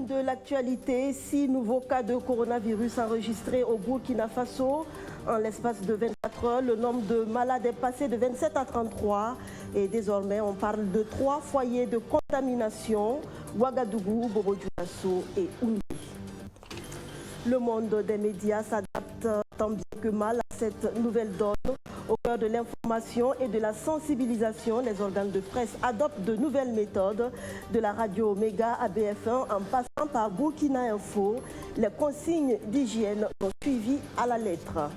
une de l'actualité, 6 nouveaux cas de coronavirus enregistrés au Burkina Faso. En l'espace de 24 heures, le nombre de malades est passé de 27 à 33. Et désormais, on parle de 3 foyers de contamination, Ouagadougou, Bobo-Dioulasso et Oundé. Le monde des médias s'adapte tant bien que mal à cette nouvelle donne. Au cœur de l'information et de la sensibilisation, les organes de presse adoptent de nouvelles méthodes, de la radio Méga à BF1 en passant par Burkina Info. Les consignes d'hygiène sont suivies à la lettre.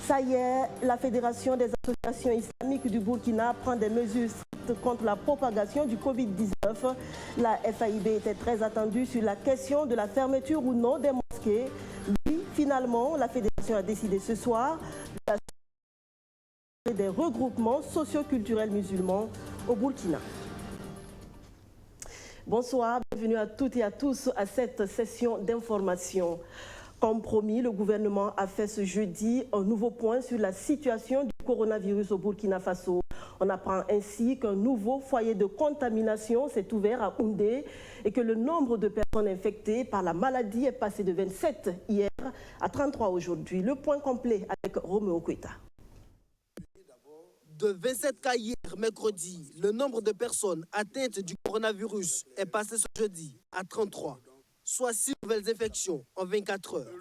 Ça y est, la Fédération des associations islamiques du Burkina prend des mesures strictes contre la propagation du Covid-19. La FAIB était très attendue sur la question de la fermeture ou non des mosquées. Oui, finalement, la Fédération a décidé ce soir des regroupements socio-culturels musulmans au Burkina. Bonsoir, bienvenue à toutes et à tous à cette session d'information. Comme promis, le gouvernement a fait ce jeudi un nouveau point sur la situation du coronavirus au Burkina Faso. On apprend ainsi qu'un nouveau foyer de contamination s'est ouvert à Oundé et que le nombre de personnes infectées par la maladie est passé de 27 hier à 33 aujourd'hui. Le point complet avec Roméo Kweta. De 27 cas hier, mercredi, le nombre de personnes atteintes du coronavirus est passé ce jeudi à 33, soit 6 nouvelles infections en 24 heures.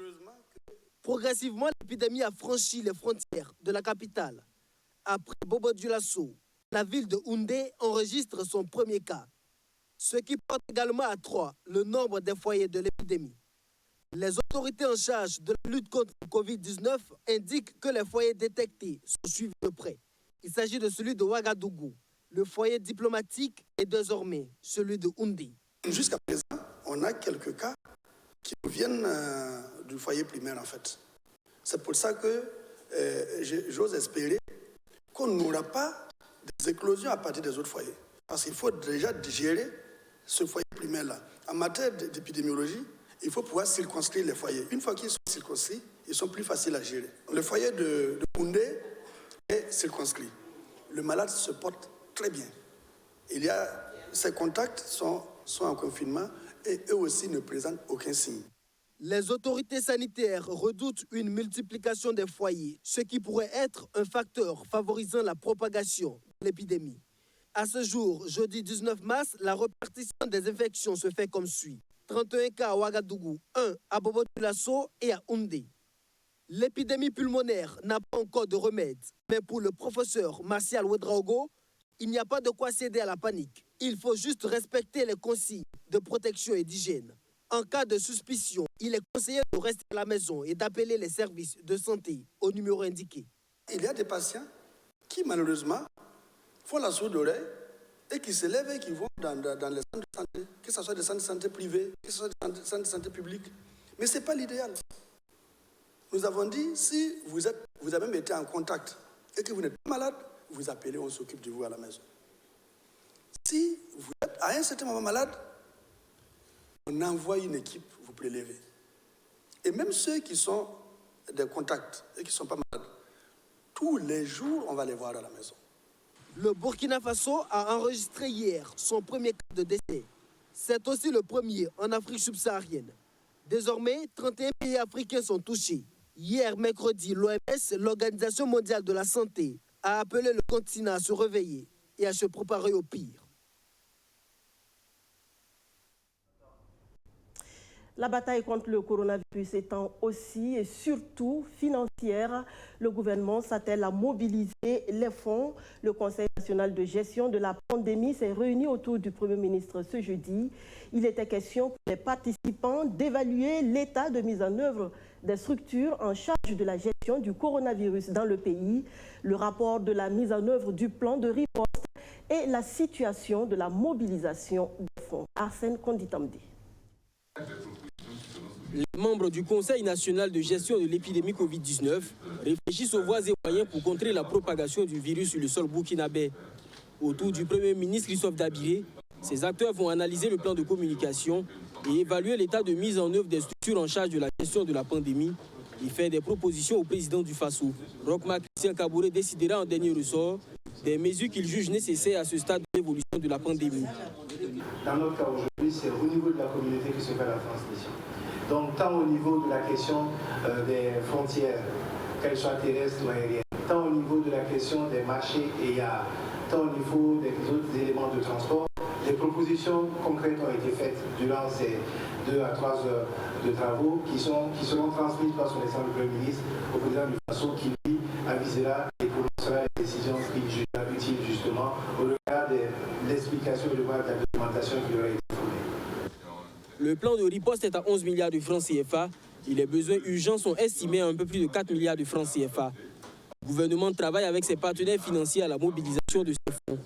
Progressivement, l'épidémie a franchi les frontières de la capitale. Après Bobo-Dioulasso, la ville de Oundé enregistre son premier cas, ce qui porte également à 3 le nombre des foyers de l'épidémie. Les autorités en charge de la lutte contre le Covid-19 indiquent que les foyers détectés sont suivis de près. Il s'agit de celui de Ouagadougou. Le foyer diplomatique est désormais celui de Oundé. Jusqu'à présent, on a quelques cas qui viennent du foyer primaire en fait. C'est pour ça que j'ose espérer qu'on n'aura pas des éclosions à partir des autres foyers. Parce qu'il faut déjà gérer ce foyer primaire-là. En matière d'épidémiologie, il faut pouvoir circonscrire les foyers. Une fois qu'ils sont circonscrits, ils sont plus faciles à gérer. Le foyer de Oundé est circonscrit. Le malade se porte très bien. Ses contacts sont en confinement et eux aussi ne présentent aucun signe. Les autorités sanitaires redoutent une multiplication des foyers, ce qui pourrait être un facteur favorisant la propagation de l'épidémie. À ce jour, jeudi 19 mars, la répartition des infections se fait comme suit. 31 cas à Ouagadougou, 1 à Bobo-Dioulasso et à Oundé. L'épidémie pulmonaire n'a pas encore de remède, mais pour le professeur Martial Ouedraogo, il n'y a pas de quoi céder à la panique. Il faut juste respecter les consignes de protection et d'hygiène. En cas de suspicion, il est conseillé de rester à la maison et d'appeler les services de santé au numéro indiqué. Il y a des patients qui, malheureusement, font la sourde oreille et qui se lèvent et qui vont dans les centres de santé, que ce soit des centres de santé privés, que ce soit des centres de santé publics. Mais ce n'est pas l'idéal. Nous avons dit, si vous avez même été en contact et que vous n'êtes pas malade, vous appelez, on s'occupe de vous à la maison. Si vous êtes à un certain moment malade, on envoie une équipe vous prélever. Et même ceux qui sont des contacts et qui ne sont pas malades, tous les jours, on va les voir à la maison. Le Burkina Faso a enregistré hier son premier cas de décès. C'est aussi le premier en Afrique subsaharienne. Désormais, 31 pays africains sont touchés. Hier, mercredi, l'OMS, l'Organisation mondiale de la santé, a appelé le continent à se réveiller et à se préparer au pire. La bataille contre le coronavirus étant aussi et surtout financière, le gouvernement s'attelle à mobiliser les fonds. Le Conseil national de gestion de la pandémie s'est réuni autour du Premier ministre ce jeudi. Il était question pour les participants d'évaluer l'état de mise en œuvre des structures en charge de la gestion du coronavirus dans le pays, le rapport de la mise en œuvre du plan de riposte et la situation de la mobilisation des fonds. Arsène Konditamdi. Les membres du Conseil national de gestion de l'épidémie Covid-19 réfléchissent aux voies et moyens pour contrer la propagation du virus sur le sol burkinabé. Autour du Premier ministre Christophe Dabiré, ces acteurs vont analyser le plan de communication et évaluer l'état de mise en œuvre des structures en charge de la gestion de la pandémie et faire des propositions au président du Faso. Rochma Christian Kabouré décidera en dernier ressort des mesures qu'il juge nécessaires à ce stade de l'évolution de la pandémie. dans notre cas aujourd'hui, c'est au niveau de la communauté que se fait la transmission. Donc, tant au niveau de la question des frontières, qu'elles soient terrestres ou aériennes, tant au niveau de la question des marchés et tant au niveau des autres éléments de transport, des propositions concrètes ont été faites durant ces 2 à 3 heures de travaux qui seront transmises par son excellence le Premier ministre au président du Faso qui lui avisera et prononcera les décisions qu'il jugera utiles justement au regard de l'explication et de la documentation qui leur a été fournie. Le plan de riposte est à 11 milliards de francs CFA et les besoins urgents sont estimés à un peu plus de 4 milliards de francs CFA. Le gouvernement travaille avec ses partenaires financiers à la mobilisation de ces fonds.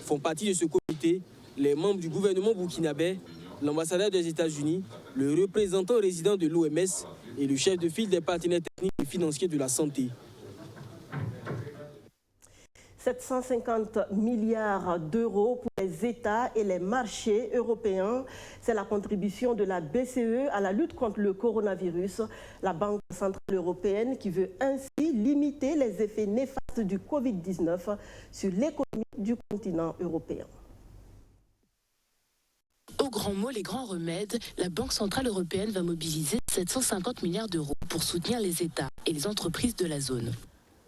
Font partie de ce comité les membres du gouvernement burkinabé, l'ambassadeur des États-Unis, le représentant résident de l'OMS et le chef de file des partenaires techniques et financiers de la santé. 750 milliards d'euros pour les États et les marchés européens. C'est la contribution de la BCE à la lutte contre le coronavirus, la Banque centrale européenne qui veut ainsi limiter les effets néfastes du Covid-19 sur l'économie du continent européen. Au grand mot, les grands remèdes, la Banque centrale européenne va mobiliser 750 milliards d'euros pour soutenir les États et les entreprises de la zone.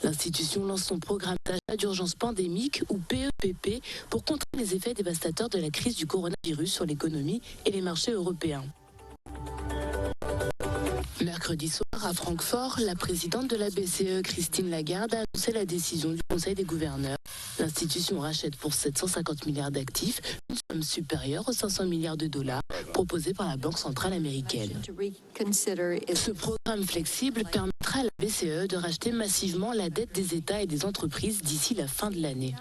L'institution lance son programme d'achat d'urgence pandémique ou PEPP pour contrer les effets dévastateurs de la crise du coronavirus sur l'économie et les marchés européens. Mercredi soir, à Francfort, la présidente de la BCE, Christine Lagarde, a annoncé la décision du Conseil des gouverneurs. L'institution rachète pour 750 milliards d'actifs, une somme supérieure aux 500 milliards de dollars proposés par la Banque centrale américaine. Ce programme flexible permettra à la BCE de racheter massivement la dette des États et des entreprises d'ici la fin de l'année.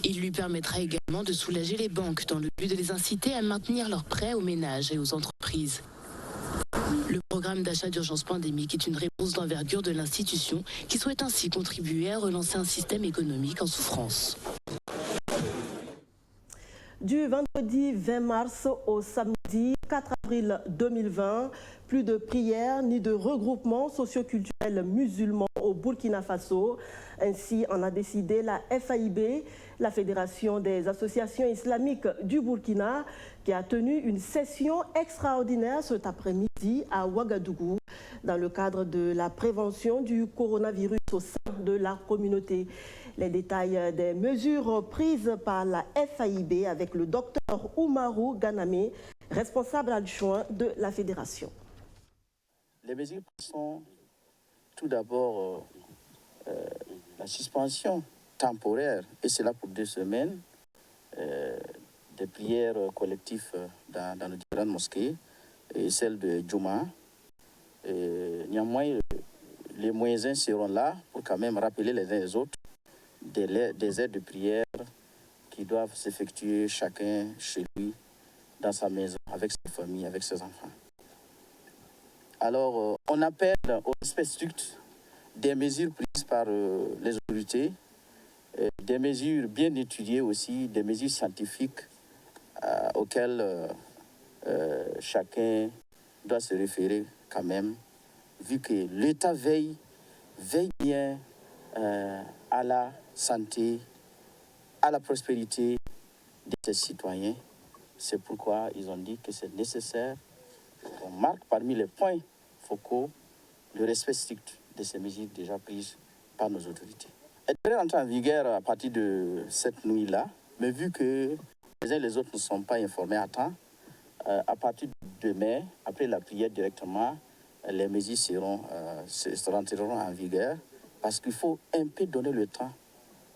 Il lui permettra également de soulager les banques dans le but de les inciter à maintenir leurs prêts aux ménages et aux entreprises. Le programme d'achat d'urgence pandémique est une réponse d'envergure de l'institution qui souhaite ainsi contribuer à relancer un système économique en souffrance. Du vendredi 20 mars au samedi 4 avril 2020, plus de prières ni de regroupements socioculturels musulmans au Burkina Faso. Ainsi en a décidé la FAIB, la Fédération des associations islamiques du Burkina, qui a tenu une session extraordinaire cet après-midi à Ouagadougou dans le cadre de la prévention du coronavirus au sein de la communauté. Les détails des mesures prises par la FAIB avec le docteur Oumarou Ganame, responsable adjoint de la fédération. Les mesures sont tout d'abord la suspension temporaire, et cela pour 2 semaines, des prières collectives dans nos différentes mosquées, et celle de Djouma. Néanmoins, les moyens seront là pour quand même rappeler les uns les autres des aides de prière qui doivent s'effectuer chacun chez lui, dans sa maison, avec sa famille, avec ses enfants. Alors, on appelle au respect strict des mesures prises par les autorités, des mesures bien étudiées aussi, des mesures scientifiques auxquelles chacun doit se référer quand même, vu que l'État veille bien à la santé, à la prospérité de ses citoyens. C'est pourquoi ils ont dit que c'est nécessaire qu'on marque parmi les points focaux le respect strict de ces mesures déjà prises par nos autorités. Elle devrait entrer en vigueur à partir de cette nuit-là, mais vu que les uns et les autres ne sont pas informés à temps, à partir de demain, après la prière directement, les mesures rentreront en vigueur, parce qu'il faut un peu donner le temps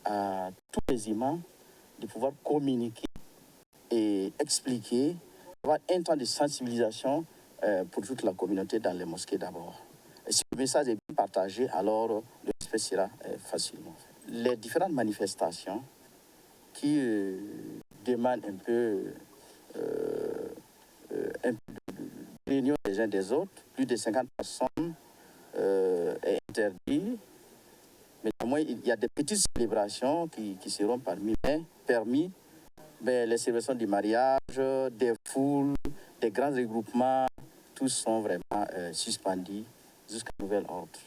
à tous les imams de pouvoir communiquer et expliquer, avoir un temps de sensibilisation pour toute la communauté dans les mosquées d'abord. Et si le message est bien partagé, alors le respect sera facilement fait. Les différentes manifestations qui demandent un peu de réunion des uns des autres, plus de 50 personnes est interdit. Mais néanmoins, il y a des petites célébrations qui seront permis, mais les célébrations du mariage, des foules, des grands regroupements, tous sont vraiment suspendus jusqu'à nouvel ordre.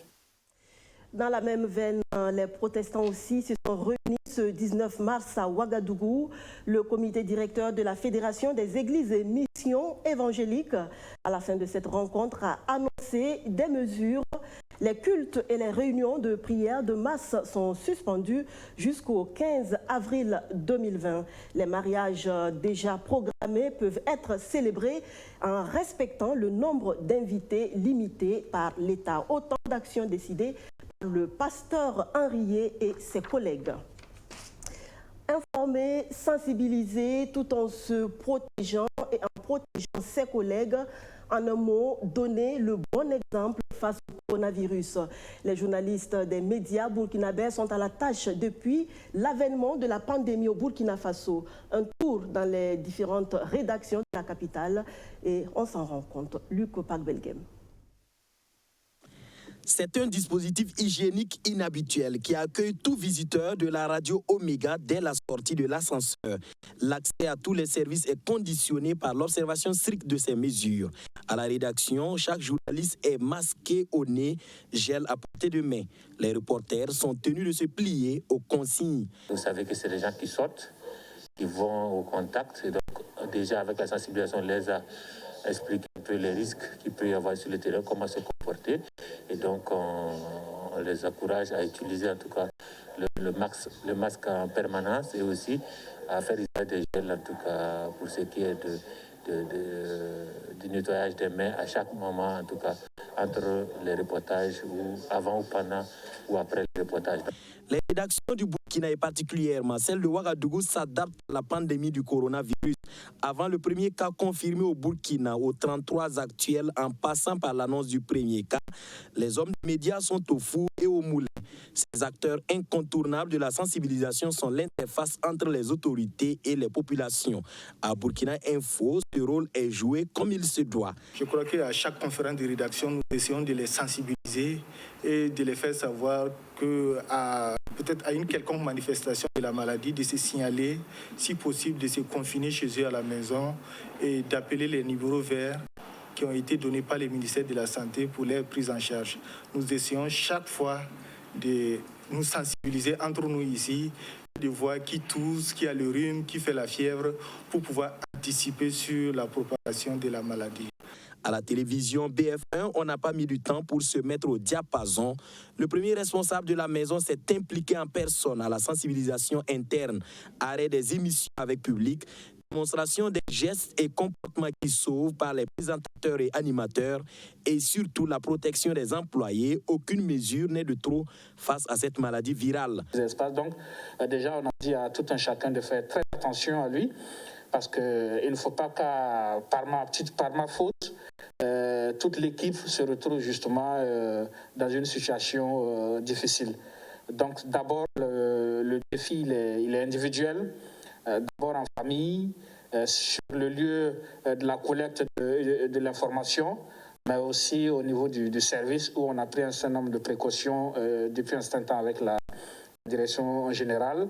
Dans la même veine, les protestants aussi se sont réunis ce 19 mars à Ouagadougou. Le comité directeur de la Fédération des Églises et Missions évangéliques, à la fin de cette rencontre, a annoncé des mesures. Les cultes et les réunions de prière de masse sont suspendus jusqu'au 15 avril 2020. Les mariages déjà programmés peuvent être célébrés en respectant le nombre d'invités limité par l'État. Autant d'actions décidées par le pasteur Henriet et ses collègues. Informer, sensibiliser tout en se protégeant et en protégeant ses collègues. En un mot, donner le bon exemple face au coronavirus. Les journalistes des médias burkinabés sont à la tâche depuis l'avènement de la pandémie au Burkina Faso. Un tour dans les différentes rédactions de la capitale et on s'en rend compte. Luc Opak-Belgem. C'est un dispositif hygiénique inhabituel qui accueille tout visiteur de la radio Omega dès la sortie de l'ascenseur. L'accès à tous les services est conditionné par l'observation stricte de ces mesures. À la rédaction, chaque journaliste est masqué au nez, gel à portée de main. Les reporters sont tenus de se plier aux consignes. Vous savez que c'est les gens qui sortent, qui vont au contact. Et donc, déjà, avec la sensibilisation, on les a expliqué un peu les risques qu'il peut y avoir sur le terrain, comment se comporter. Et donc, on les encourage à utiliser en tout cas le masque en permanence et aussi à faire usage des gels, en tout cas pour ce qui est du nettoyage des mains à chaque moment, en tout cas entre les reportages, ou avant ou pendant ou après les reportages. Les rédactions du Burkina et particulièrement celle de Ouagadougou s'adaptent à la pandémie du coronavirus. Avant le premier cas confirmé au Burkina, aux 33 actuels, en passant par l'annonce du premier cas, les hommes des médias sont au four et au moulin. Ces acteurs incontournables de la sensibilisation sont l'interface entre les autorités et les populations. À Burkina Info, ce rôle est joué comme il se doit. Je crois qu'à chaque conférence de rédaction, nous essayons de les sensibiliser et de les faire savoir que peut-être à une quelconque manifestation de la maladie, de se signaler, si possible de se confiner chez eux à la maison et d'appeler les numéros verts qui ont été donnés par le ministère de la Santé pour leur prise en charge. Nous essayons chaque fois de nous sensibiliser entre nous ici, de voir qui tousse, qui a le rhume, qui fait la fièvre, pour pouvoir anticiper sur la propagation de la maladie. À la télévision BF1, on n'a pas mis du temps pour se mettre au diapason. Le premier responsable de la maison s'est impliqué en personne à la sensibilisation interne, arrêt des émissions avec public, démonstration des gestes et comportements qui sauvent par les présentateurs et animateurs et surtout la protection des employés. Aucune mesure n'est de trop face à cette maladie virale. Donc, déjà, on a dit à tout un chacun de faire très attention à lui parce qu'il ne faut pas qu'à, par ma faute, toute l'équipe se retrouve justement dans une situation difficile. Donc, d'abord, le défi, il est individuel. D'abord en famille, sur le lieu de la collecte de l'information, mais aussi au niveau du service où on a pris un certain nombre de précautions depuis un certain temps avec la direction générale,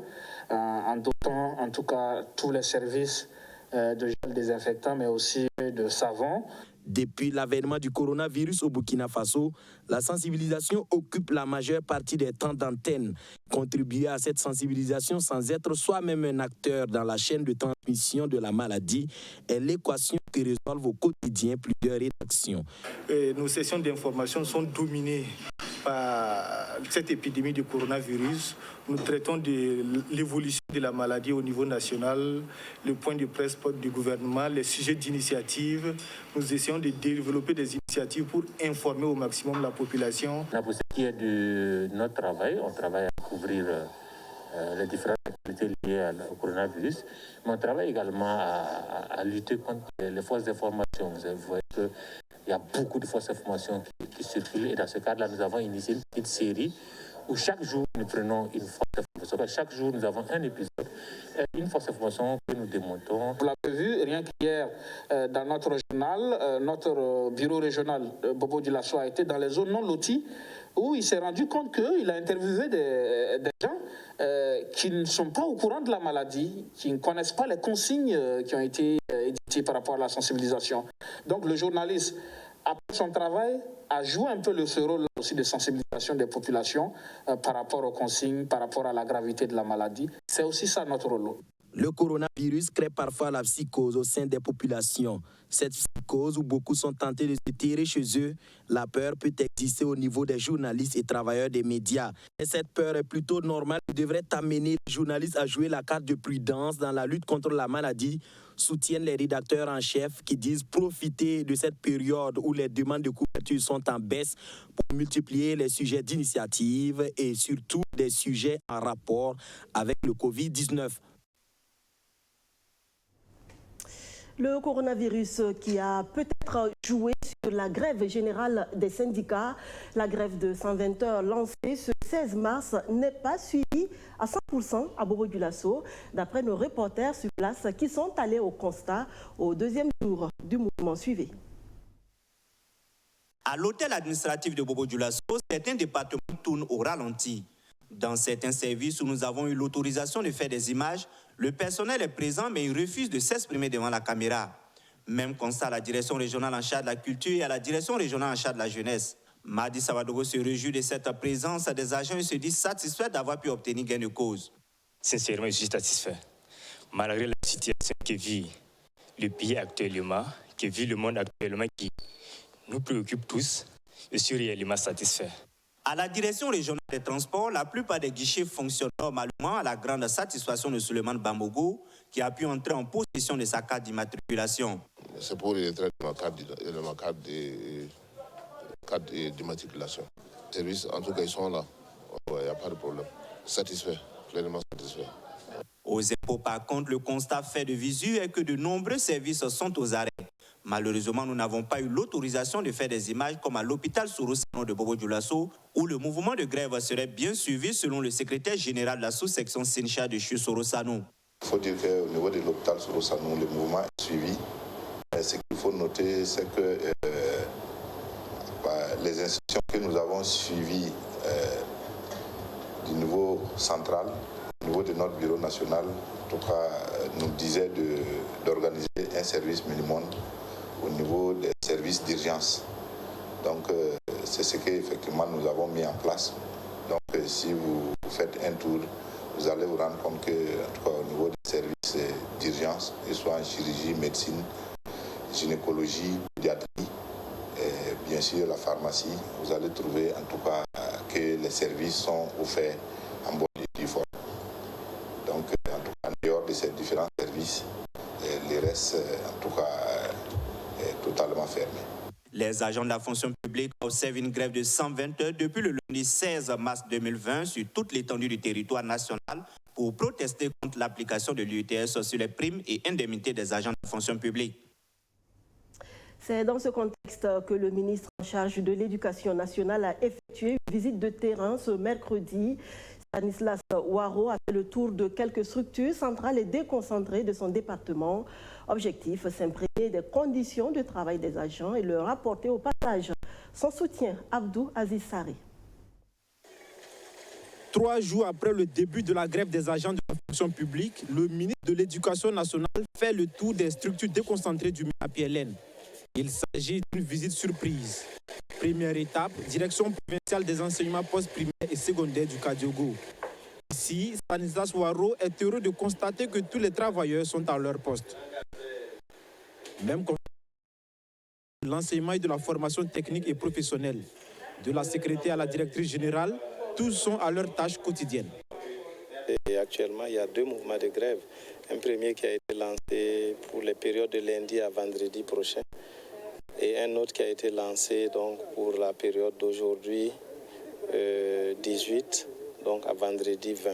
en dotant en tout cas tous les services de gel désinfectant, mais aussi de savon. Depuis l'avènement du coronavirus au Burkina Faso, la sensibilisation occupe la majeure partie des temps d'antenne. Contribuer à cette sensibilisation sans être soi-même un acteur dans la chaîne de transmission de la maladie est l'équation que résolvent au quotidien plusieurs rédactions. Nos sessions d'information sont dominées par cette épidémie du coronavirus. Nous traitons de l'évolution de la maladie au niveau national, le point de presse du gouvernement, les sujets d'initiative. Nous essayons de développer des initiatives pour informer au maximum la population. Pour ce qui est de notre travail, on travaille à couvrir les différentes activités liées au coronavirus, mais on travaille également à lutter contre les fausses informations. Vous voyez qu'il y a beaucoup de fausses informations qui circulent et dans ce cadre-là, nous avons initié une petite série où chaque jour nous prenons une fausse information. Chaque jour nous avons un épisode, une fausse information que nous démontons. Vous l'avez vu, rien qu'hier, dans notre journal, notre bureau régional Bobo Dioulasso a été dans les zones non loties où il s'est rendu compte qu'il a interviewé des gens qui ne sont pas au courant de la maladie, qui ne connaissent pas les consignes qui ont été éditées par rapport à la sensibilisation. Donc le journaliste après son travail, a joué un peu ce rôle aussi de sensibilisation des populations par rapport aux consignes, par rapport à la gravité de la maladie. C'est aussi ça notre rôle. Le coronavirus crée parfois la psychose au sein des populations. Cette psychose où beaucoup sont tentés de se tirer chez eux, la peur peut exister au niveau des journalistes et travailleurs des médias. Et cette peur est plutôt normale et devrait amener les journalistes à jouer la carte de prudence dans la lutte contre la maladie, soutiennent les rédacteurs en chef qui disent profiter de cette période où les demandes de couverture sont en baisse pour multiplier les sujets d'initiative et surtout des sujets en rapport avec le Covid-19. Le coronavirus qui a peut-être joué sur la grève générale des syndicats, la grève de 120 heures lancée ce 16 mars n'est pas suivie à 100% à Bobo-Dioulasso, d'après nos reporters sur place qui sont allés au constat au deuxième jour du mouvement suivi. À l'hôtel administratif de Bobo-Dioulasso, certains départements tournent au ralenti. Dans certains services où nous avons eu l'autorisation de faire des images, le personnel est présent mais il refuse de s'exprimer devant la caméra. Même constat à la direction régionale en charge de la culture et à la direction régionale en charge de la jeunesse. Madi Savadogo se réjouit de cette présence des agents et se dit satisfait d'avoir pu obtenir gain de cause. Sincèrement, je suis satisfait. Malgré la situation que vit le pays actuellement, que vit le monde actuellement qui nous préoccupe tous, je suis réellement satisfait. À la direction régionale des transports, la plupart des guichets fonctionnent normalement à la grande satisfaction de Suleiman Bambogo, qui a pu entrer en possession de sa carte d'immatriculation. C'est pour les traits de ma carte d'immatriculation. Les services, en tout cas, ils sont là. Il n'y a pas de problème. Satisfait, pleinement satisfait. Aux impôts, par contre, le constat fait de visu est que de nombreux services sont aux arrêts. Malheureusement, nous n'avons pas eu l'autorisation de faire des images comme à l'hôpital Sorosano de Bobo-Dioulasso, où le mouvement de grève serait bien suivi selon le secrétaire général de la sous-section Sincha de Chu Sorosano. Il faut dire qu'au niveau de l'hôpital Sorosano, le mouvement est suivi. Ce qu'il faut noter, c'est que les instructions que nous avons suivies du niveau central, au niveau de notre bureau national, en tout cas, nous disait d'organiser un service minimum au niveau des services d'urgence. Donc, c'est ce qu'effectivement nous avons mis en place. Donc, si vous faites un tour, vous allez vous rendre compte que, en tout cas, au niveau des services d'urgence, qu'ils soient en chirurgie, médecine, gynécologie, pédiatrie, et bien sûr la pharmacie, vous allez trouver en tout cas que les services sont offerts en bonne et due forme. Donc, en tout cas, en dehors de ces différents services, les restes, en tout cas, est totalement fermé. Les agents de la fonction publique observent une grève de 120 heures depuis le lundi 16 mars 2020 sur toute l'étendue du territoire national pour protester contre l'application de l'UTS sur les primes et indemnités des agents de la fonction publique. C'est dans ce contexte que le ministre en charge de l'Éducation nationale a effectué une visite de terrain ce mercredi. Stanislas Ouaro a fait le tour de quelques structures centrales et déconcentrées de son département. Objectif, s'imprégner des conditions de travail des agents et leur apporter au passage son soutien. Abdou Aziz Sari. 3 jours après le début de la grève des agents de la fonction publique, le ministre de l'Éducation nationale fait le tour des structures déconcentrées du MINAPLN. Il s'agit d'une visite surprise. Première étape, direction provinciale des enseignements post-primaires et secondaires du Kadiogo. Ici, Stanislas Ouaro est heureux de constater que tous les travailleurs sont à leur poste. Même comme l'enseignement et de la formation technique et professionnelle, de la secrétaire à la directrice générale, tous sont à leur tâche quotidienne. Et actuellement, il y a 2 mouvements de grève. Un premier qui a été lancé pour les périodes de lundi à vendredi prochain et un autre qui a été lancé donc, pour la période d'aujourd'hui 18, donc à vendredi 20.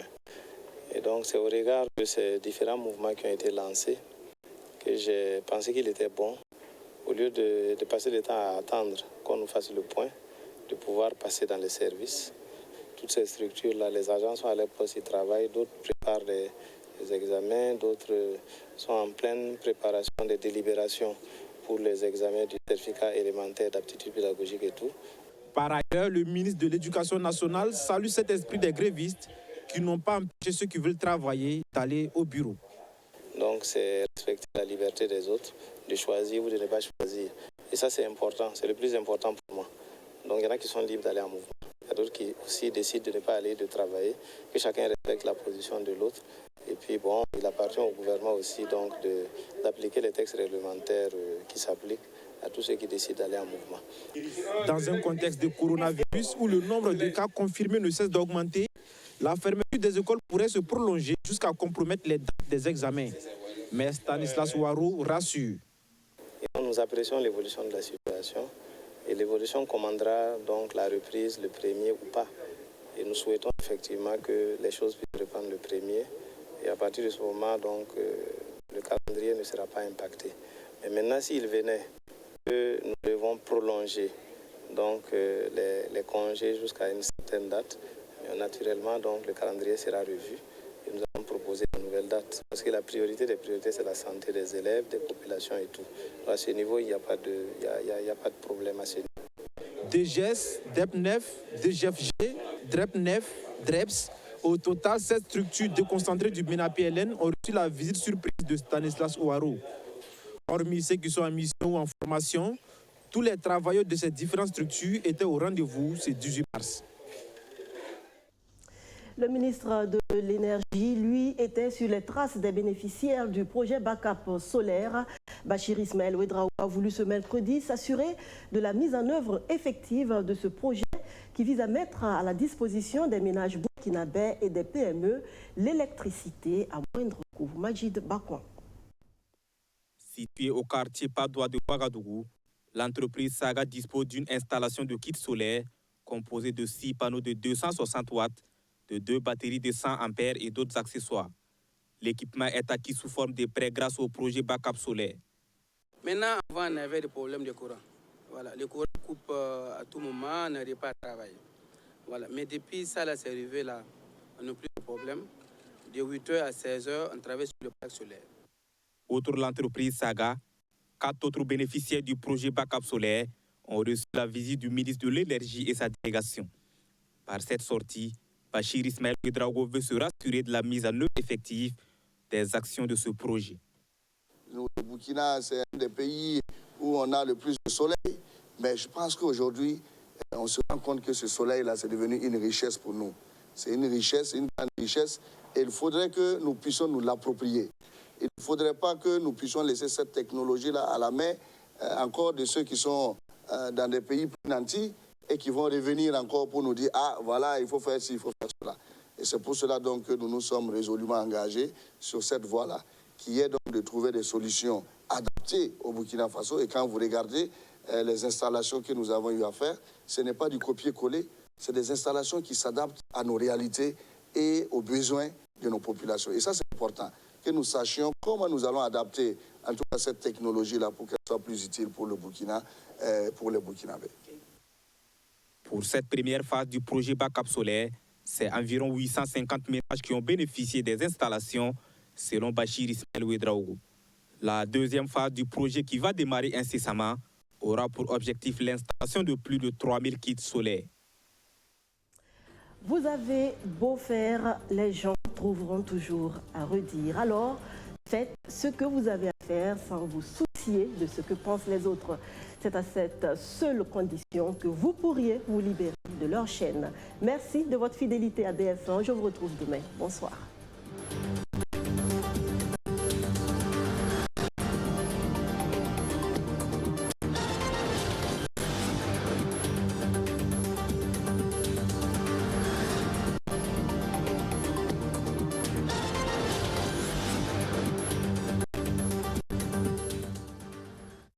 Et donc c'est au regard de ces différents mouvements qui ont été lancés que j'ai pensé qu'il était bon, au lieu de passer le temps à attendre qu'on nous fasse le point, de pouvoir passer dans les services. Toutes ces structures-là, les agents sont à leur poste, ils travaillent, d'autres préparent les examens, d'autres sont en pleine préparation des délibérations pour les examens du certificat élémentaire d'aptitude pédagogique et tout. Par ailleurs, le ministre de l'Éducation nationale salue cet esprit des grévistes qui n'ont pas empêché ceux qui veulent travailler d'aller au bureau. Donc c'est respecter la liberté des autres, de choisir ou de ne pas choisir. Et ça, c'est important, c'est le plus important pour moi. Donc il y en a qui sont libres d'aller en mouvement. Il y a d'autres qui aussi décident de ne pas aller, de travailler, que chacun respecte la position de l'autre. Et puis bon, il appartient au gouvernement aussi donc d'appliquer les textes réglementaires qui s'appliquent à tous ceux qui décident d'aller en mouvement. Dans un contexte de coronavirus où le nombre de cas confirmés ne cesse d'augmenter, la fermeture des écoles pourrait se prolonger jusqu'à compromettre les dates des examens. Mais Stanislas Ouareau rassure. Et nous apprécions l'évolution de la situation et l'évolution commandera donc la reprise le 1er ou pas. Et nous souhaitons effectivement que les choses puissent reprendre le 1er. Et à partir de ce moment, donc, le calendrier ne sera pas impacté. Mais maintenant, s'il venait que nous devons prolonger donc, les congés jusqu'à une certaine date, naturellement, donc, le calendrier sera revu et nous allons proposer une nouvelle date. Parce que la priorité des priorités, c'est la santé des élèves, des populations et tout. Donc, à ce niveau, il n'y a pas de problème à ce niveau. DGS, DEP9, DGFG, DREP9, DREPS, au total, 7 structures déconcentrées du MENA-PLN ont reçu la visite surprise de Stanislas Ouareau. Hormis ceux qui sont en mission ou en formation, tous les travailleurs de ces différentes structures étaient au rendez-vous ce 18 mars. Le ministre de l'Énergie, lui, était sur les traces des bénéficiaires du projet Backup solaire. Bachir Ismaël Ouedraogo a voulu ce mercredi s'assurer de la mise en œuvre effective de ce projet qui vise à mettre à la disposition des ménages burkinabés et des PME l'électricité à moindre coût. Majid Bakouan. Située au quartier Padoua de Ouagadougou, l'entreprise Saga dispose d'une installation de kit solaire composée de 6 panneaux de 260 watts, de 2 batteries de 100 ampères et d'autres accessoires. L'équipement est acquis sous forme de prêt grâce au projet Backup solaire. Maintenant, avant, on avait des problèmes de courant. Voilà, le courant coupe à tout moment, on n'arrive pas à travailler. Voilà. Mais depuis ça, là, c'est arrivé là, on n'a plus de problème. De 8h à 16h, on travaille sur le parc solaire. Outre l'entreprise Saga, 4 autres bénéficiaires du projet Backup solaire ont reçu la visite du ministre de l'Énergie et sa délégation. Par cette sortie, Bachir Ismaël Ouedraogo veut se rassurer de la mise en œuvre effective des actions de ce projet. Le Burkina, c'est un des pays où on a le plus de soleil, mais je pense qu'aujourd'hui, on se rend compte que ce soleil-là, c'est devenu une richesse pour nous. C'est une richesse, une grande richesse, et il faudrait que nous puissions nous l'approprier. Il ne faudrait pas que nous puissions laisser cette technologie-là à la main encore de ceux qui sont dans des pays plus nantis et qui vont revenir encore pour nous dire « Ah, voilà, il faut faire ci, il faut faire cela ». Et c'est pour cela donc que nous nous sommes résolument engagés sur cette voie-là, qui est donc de trouver des solutions adaptées au Burkina Faso. Et quand vous regardez les installations que nous avons eu à faire, ce n'est pas du copier-coller, c'est des installations qui s'adaptent à nos réalités et aux besoins de nos populations. Et ça, c'est important, que nous sachions comment nous allons adapter en tout cas cette technologie-là pour qu'elle soit plus utile pour le Burkina, pour les Burkinabés. Pour cette première phase du projet Backup solaire, c'est environ 850 ménages qui ont bénéficié des installations, selon Bachir Ismaël Ouedraogo. La deuxième phase du projet, qui va démarrer incessamment, aura pour objectif l'installation de plus de 3000 kits solaires. Vous avez beau faire, les gens trouveront toujours à redire. Alors, faites ce que vous avez à faire sans vous soucier de ce que pensent les autres. C'est à cette seule condition que vous pourriez vous libérer de leur chaîne. Merci de votre fidélité à BF1. Je vous retrouve demain. Bonsoir.